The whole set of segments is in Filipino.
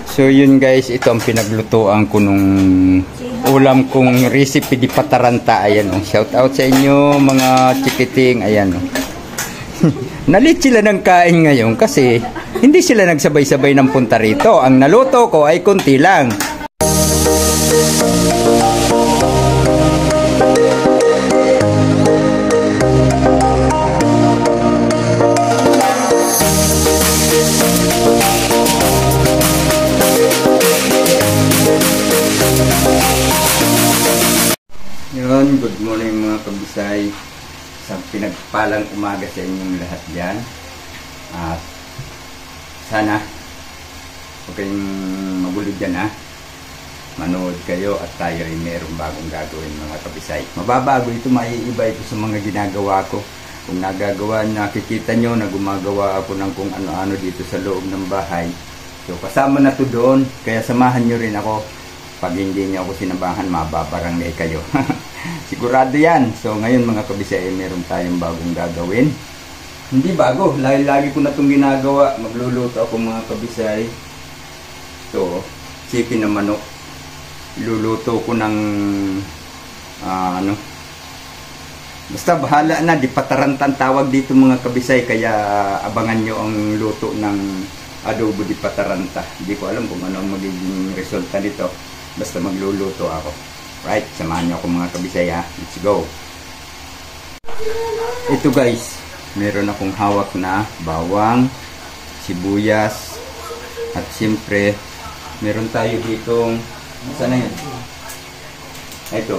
So yun guys, ito ang pinaglutuan ko nung ulam kong recipe di pataranta. Ayan oh. Shout out sa inyo mga chikiting. Ayan oh. Nalit sila ng kain ngayon kasi hindi sila nagsabay-sabay ng punta rito. Ang naluto ko ay kunti lang. Yun, good morning mga kabisay. Isang pinagpalang umaga sa inyong lahat dyan. At sana huwag kayong magulo dyan ha. Manood kayo at tayo ay merong bagong gagawin mga kabisay. Mababago ito, maiiba ito sa mga ginagawa ko. Kung nagagawa, nakikita nyo na gumagawa ako ng kung ano-ano dito sa loob ng bahay. So kasama na to doon, kaya samahan nyo rin ako. Pag hindi nyo ako sinabahan, mababarangay kayo. Sigurado yan. So ngayon mga kabisay, meron tayong bagong gagawin. Hindi bago, lagi ko na itong ginagawa. Magluluto ako mga kabisay. So, chicken na manok. Luluto ko ng basta bahala na, di patarantan tawag dito mga kabisay. Kaya abangan nyo ang luto ng adobo di pataranta. Hindi ko alam kung ano ang magiging resulta nito. Basta magluluto ako. Right, samahan nyo ako mga kabisay ha. Let's go. Ito guys, meron akong hawak na bawang, sibuyas, at siyempre, meron tayo ditong, saan na yun? Ito,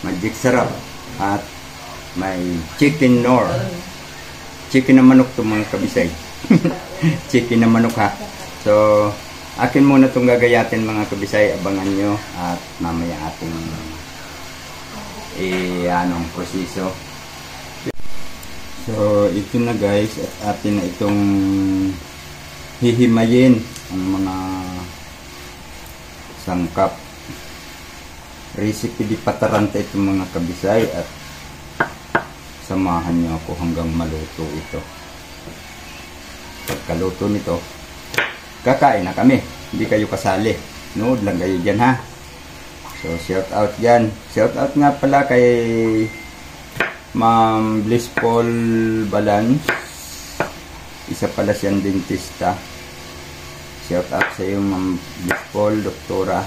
magic sarap. At may chicken nor. Chicken na manok to mga kabisay. Chicken na manok ha. So, akin muna itong gagayatin mga kabisay, abangan nyo at mamaya ating proseso. So ito na guys, at atin na itong hihimayin ang mga sangkap. Recipe di pataranta itong mga kabisay at samahan nyo ako hanggang maluto ito. Pagkaluto nito, kakain na kami. Hindi kayo kasali. Nood lang kayo dyan ha. So shout out dyan. Shout out nga pala kay Ma'am Blissful Balance. Isa pala siyang dentista. Shout out sa iyo Ma'am Blissful, doktora.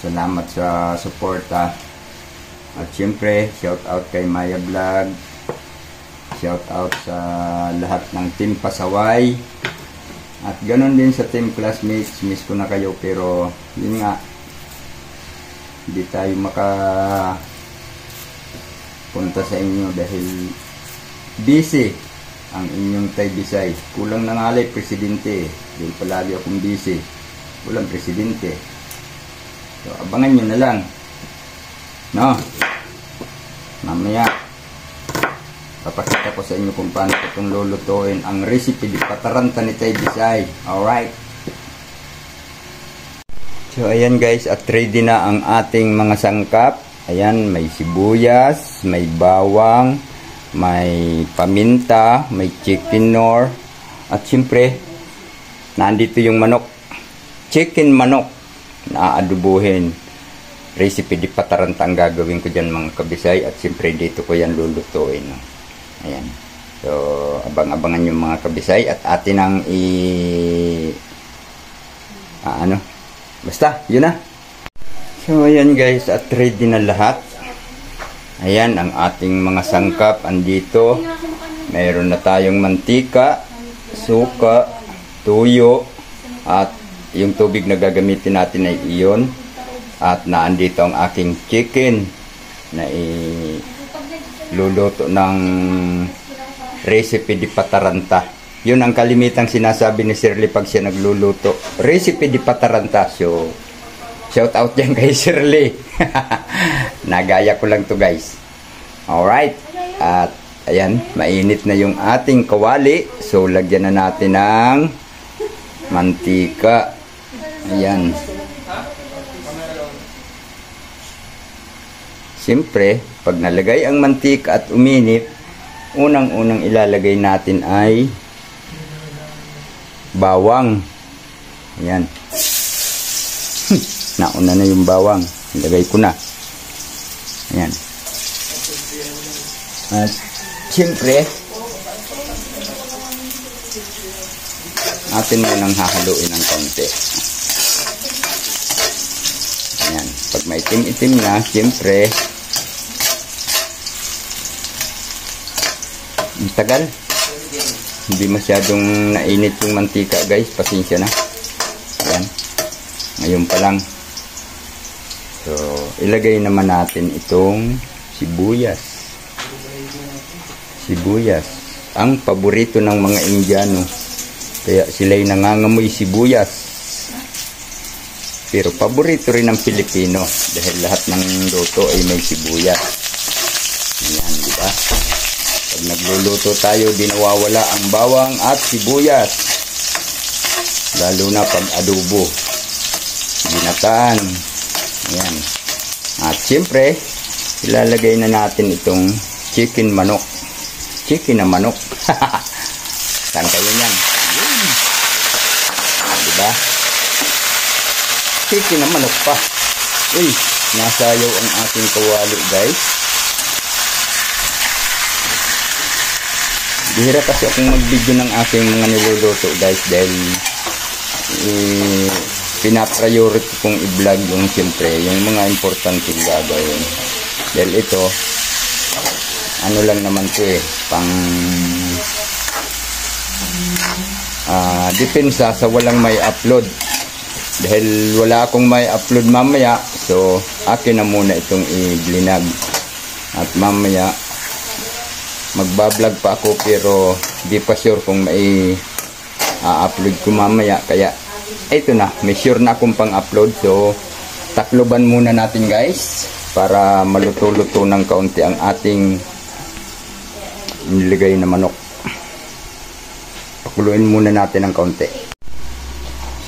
Salamat sa suporta. At syempre shout out kay Maya Vlog. Shout out sa lahat ng team Pasaway. At ganon din sa team classmates. Miss ko na kayo pero yun nga, hindi tayo makapunta sa inyo dahil busy ang inyong Taybisay. Kulang na nga lang presidente. Dahil palagi akong busy. Kulang presidente. So abangan nyo na lang. No? Mamaya papakita ko sa inyo kung paano itong lulutuin ang recipe di pataranta ni Taybisay. Alright. So ayan guys, at ready na ang ating mga sangkap. Ayan, may sibuyas, may bawang, may paminta, may chicken nor, at siyempre nandito yung manok. Chicken manok na aadobuhin. Recipe di pataranta ang gagawin ko dyan mga kabisay, at siyempre dito ko yan lulutuin. Ayan. So, abang-abangan yung mga kabisay at atin ang basta, yun na. So, ayan guys, at ready na lahat. Ayan, ang ating mga sangkap andito. Mayroon na tayong mantika, suka, tuyo, at yung tubig na gagamitin natin ay iyon. At naandito ang aking chicken na luluto ng recipe di pataranta. Yun ang kalimitang sinasabi ni Shirley pag siya nagluluto. Recipe di pataranta. So, shout out yan kay Shirley. Nagaya ko lang to guys. Alright. At ayan, mainit na yung ating kawali. So, lagyan na natin ng mantika. Ayan. Siyempre, pag nalagay ang mantika at uminit, unang-unang ilalagay natin ay bawang. Ayan. Nauna na yung bawang. Ilagay ko na. Ayan. At siyempre, atin munang hahaluin ng konti. Ayan. Pag maitim-itim na, siyempre, ang tagal. Hindi masyadong nainit yung mantika, guys. Pasensya na. Ayan. Ngayon pa lang. So, ilagay naman natin itong sibuyas. Sibuyas. Ang paborito ng mga Indiano. Kaya sila'y nangangamoy sibuyas. Pero paborito rin ng Pilipino. Dahil lahat ng luto ay may sibuyas. Ayan, di ba? Pag nagluluto tayo, di nawawala ang bawang at sibuyas. Lalo na pag adobo. Ginataan. Ayan. At siyempre, ilalagay na natin itong chicken manok. Chicken na manok. Saan kayo yan? Diba? Chicken na manok pa. Uy, nasayaw ang ating kawali, guys. Bihira kasi akong mag-video ng aking mga niluluto, guys, dahil pinapriority kong i-vlog yung siyempre, yung mga importante gagawin. Dahil ito, ano lang naman to pang depensa sa walang may upload. Dahil wala akong may upload mamaya, so akin na muna itong i-vlog. At mamaya, magbablog pa ako pero di pa sure kung may upload ko mamaya. Kaya ito na, may sure na akong pang-upload. So, takloban muna natin, guys, para maluto-luto ng kaunti ang ating nilagay na manok. Pakuluin muna natin ng kaunti.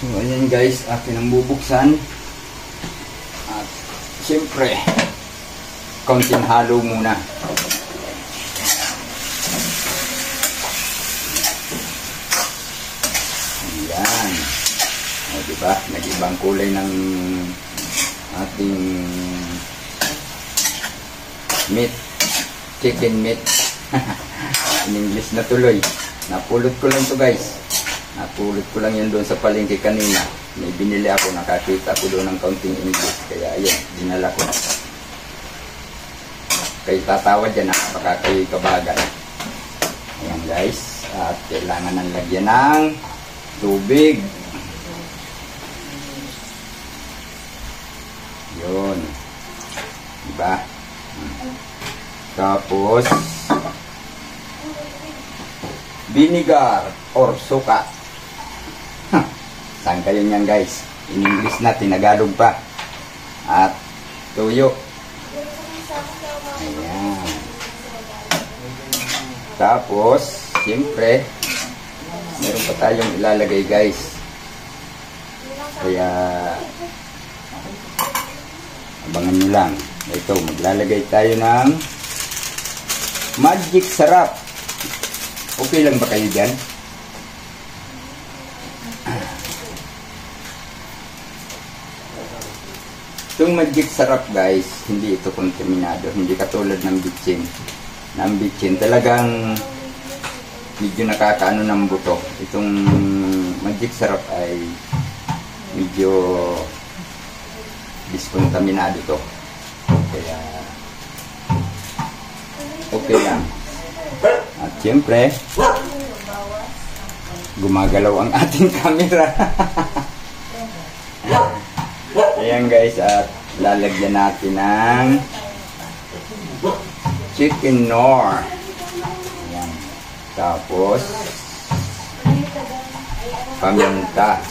So, ayan, guys, akin ang bubuksan. At, siyempre, kaunting halo muna. Ayan. O, diba? Nag-ibang kulay ng ating meat. Chicken meat. In English na tuloy. Napulot ko lang to, guys. Napulot ko lang yun doon sa palengke kanina. May binili ako. Nakakita ko doon ng kaunting English. Kaya ayun, dinala ko. Kayo tatawa dyan, baka kayo kabagan. Ayan, guys. At kailangan ng lagyan ng tubig. Yun. Diba? Tapos vinegar or suka. Saan kayo niyan, guys? In English na, tinagalog pa. At tuyo. Ayan. Tapos siyempre meron pa tayong ilalagay, guys. Kaya abangan nyo lang. Ito, maglalagay tayo ng magic sarap. Okay lang ba kayo dyan? Itong magic sarap, guys, hindi ito kontaminado. Hindi katulad ng bitchin. Ng bitchin talagang medyo nakakaano ng buto. Itong magic sarap ay medyo diskontaminado to. Kaya okay lang. At siyempre, gumagalaw ang ating camera. Ayan, guys, at lalagyan natin ng chicken nor. Ayan. Tapos paminta.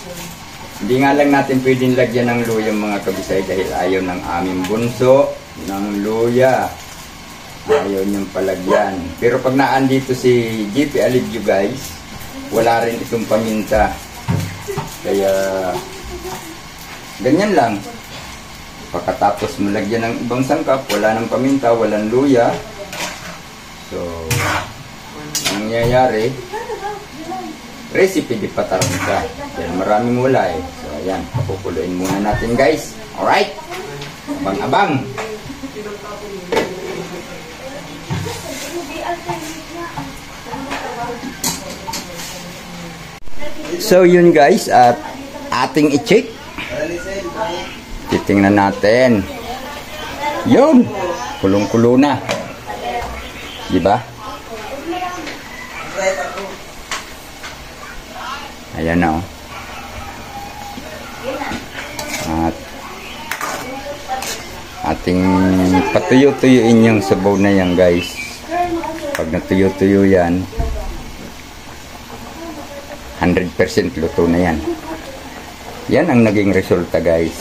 Hindi nga lang natin pwedeng lagyan ng luya, mga kabisay, dahil ayaw ng aming bunso ng luya. Ayaw niyang palagyan. Pero pag naandito si JP Alivio, guys, wala rin itong paminta. Kaya ganyan lang. Pagkatapos malagyan ng ibang sangkap, wala ng paminta, walang luya. So, ang nangyayari, recipe di pataranta. Dahil maraming wala eh. So ayan, papupuluin muna natin guys. Alright? Abang-abang. So yun guys, at ating i-check. Titingnan natin. Yun, kulong-kulo na. Diba? Ayan na oh. At ating patuyo-tuyuin yung sabaw na yan guys. Pag natuyo-tuyo yan, 100% luto na yan. Yan ang naging resulta guys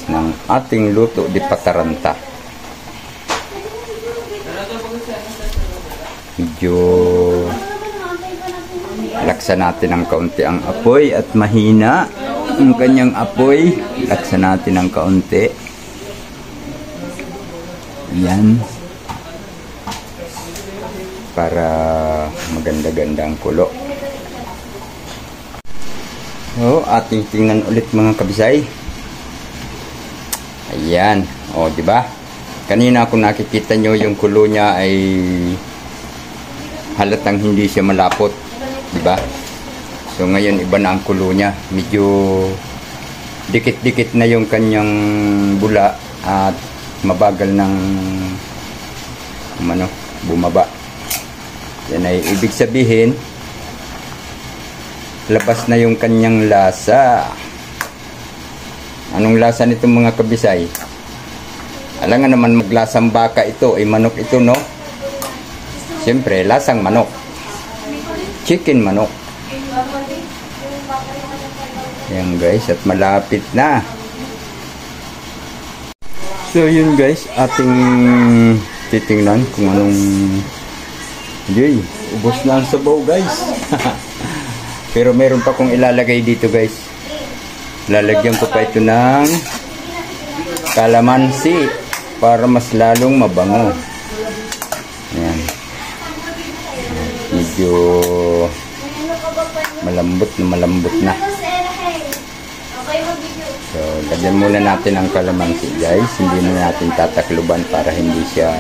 ng ating luto di pataranta. Medyo laksan natin ng kaunti ang apoy at mahina ang kanyang apoy. Laksan natin ng kaunti. Yan. Para maganda-ganda ang kulo. So, ating tingnan ulit mga kabisay. Ayan. O, diba? Kanina kung nakikita nyo yung kulo niya ay halatang hindi siya malapot. Diba? So, ngayon iba na ang kulo niya. Medyo dikit-dikit na yung kanyang bula at mabagal ng bumaba. Yan ay ibig sabihin labas na yung kanyang lasa. Anong lasa nito mga kabisay? Alam nga naman maglasang baka ito, ay manok ito no? Siyempre lasang manok. Chicken manok. Yan guys, at malapit na. So yun guys, ating titingnan kung anong ubos na ang sabaw guys. Pero meron pa kong ilalagay dito guys. Lalagyan ko pa ito ng kalamansi para mas lalong mabango. Ayan. Medyo malambot na. So, lagyan muna natin ang kalamansi guys. Hindi na natin tatakluban para hindi siya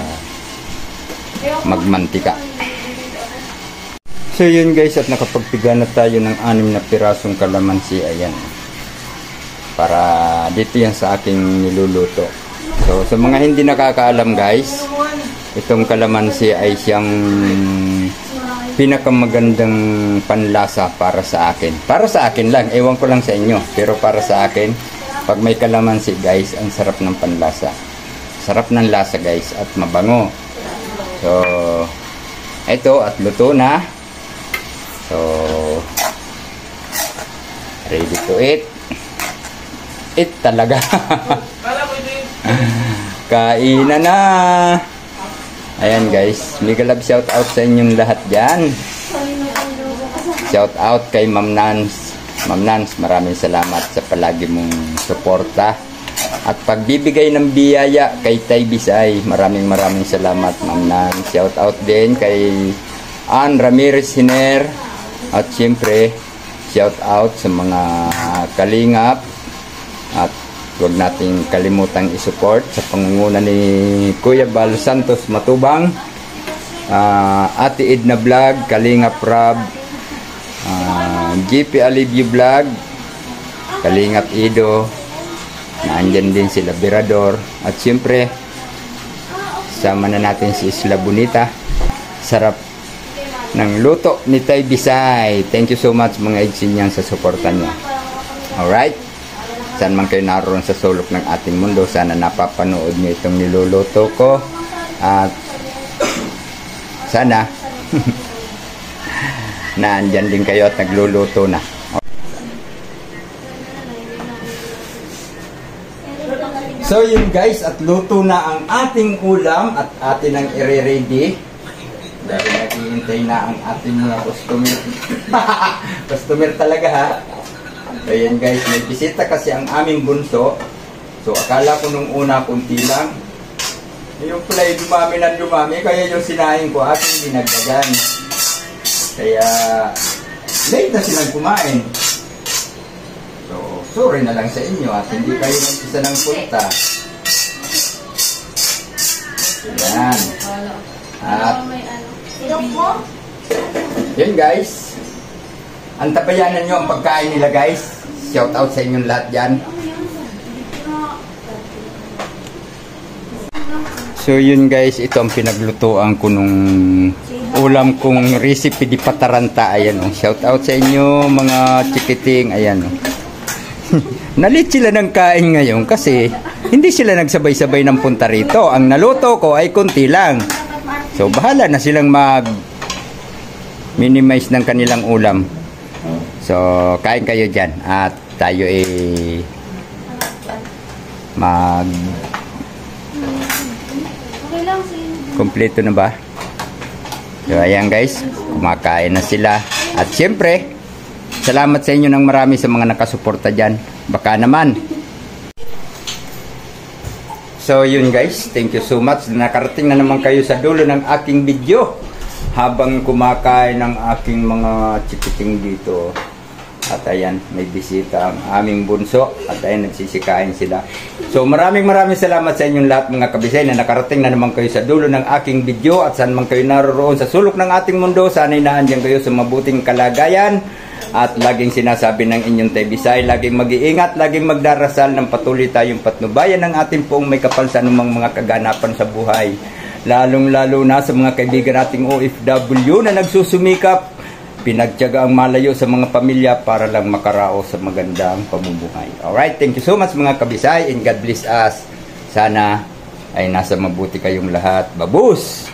magmantika. So yun guys, at nakapagpiga na tayo ng 6 na pirasong kalamansi. Ayan. Para dito yan sa aking niluluto. So sa mga hindi nakakaalam guys, itong kalamansi ay siyang pinakamagandang panlasa para sa akin. Para sa akin lang, ewan ko lang sa inyo. Pero para sa akin, pag may kalamansi guys, ang sarap ng panlasa. Sarap ng lasa guys at mabango. So ito at luto na. So, ready to eat. Eat talaga. Kainan na. Ayan guys, mega love shout out sa inyong lahat dyan. Shout out kay Ma'am Nance. Ma'am Nance, maraming salamat sa palagi mong suporta at pagbibigay ng biyaya kay Tay Bisay. Maraming salamat Ma'am Nance. Shout out din kay Ann Ramirez Hiner. At siyempre, shout out sa mga kalingap. At huwag nating kalimutang isupport sa pangunguna ni Kuya Bal Santos Matubang, Ate Edna Vlog, Kalingap Rab, GP Alivio Vlog, Kalingap Ido, naandyan din sila Birador. At siyempre, sama na natin si Isla Bonita. Sarap ng luto ni Tay Bisay. Thank you so much mga igsinyang sa suporta niyo. Alright? Saan man kayo naroon sa sulok ng ating mundo, sana napapanood niyo itong niluluto ko. At sana naandyan din kayo at nagluluto na. So yun guys, at luto na ang ating ulam at atin ang i-ready. Dahil naghihintay na ang ating mga customer. Customer talaga ha. So yan guys, may bisita kasi ang aming bunso. So akala ko nung una kunti lang. Yung pala dumami ng dumami. Kaya yung sinahin ko ating dinagdagan. Kaya late na silang kumain. So, sorry na lang sa inyo at hindi kayo nag-isa ng punta. Yan. At, yun guys. Antabayanan nyo ang pagkain nila guys. Shout out sa inyong lahat dyan. So yun guys, ito ang pinaglutoan ko nung ulam kong recipe di pataranta. Ayan o. Shout out sa inyo mga chikiting. Ayan o. Nalit sila ng kain ngayon kasi hindi sila nagsabay-sabay ng punta rito. Ang naluto ko ay konti lang. So bahala na silang mag-minimize ng kanilang ulam. So kain kayo dyan at tayo kompleto na ba? So ayan guys, kumakain na sila. At syempre, salamat sa inyo ng marami sa mga nakasuporta dyan. Baka naman. So yun guys, thank you so much. Nakarating na naman kayo sa dulo ng aking video. Habang kumakain ng aking mga chikiting dito. At ayan, may bisita ang aming bunso. At ayan, nagsisikain sila. So maraming salamat sa inyong lahat mga kabisay na nakarating na naman kayo sa dulo ng aking video. At saan man kayo naroon sa sulok ng ating mundo, sana'y naandyan kayo sa mabuting kalagayan. At laging sinasabi ng inyong Bisay, laging mag-iingat, laging magdarasal ng patuloy tayong patnubayan ng ating poong may kapal sa anumang mga kaganapan sa buhay. Lalong-lalo na sa mga kaibigan nating OFW na nagsusumikap, pinagtiyaga ang malayo sa mga pamilya para lang makaraos sa magandang pamumuhay. Alright, thank you so much mga kabisay and God bless us. Sana ay nasa mabuti kayong lahat. Babus!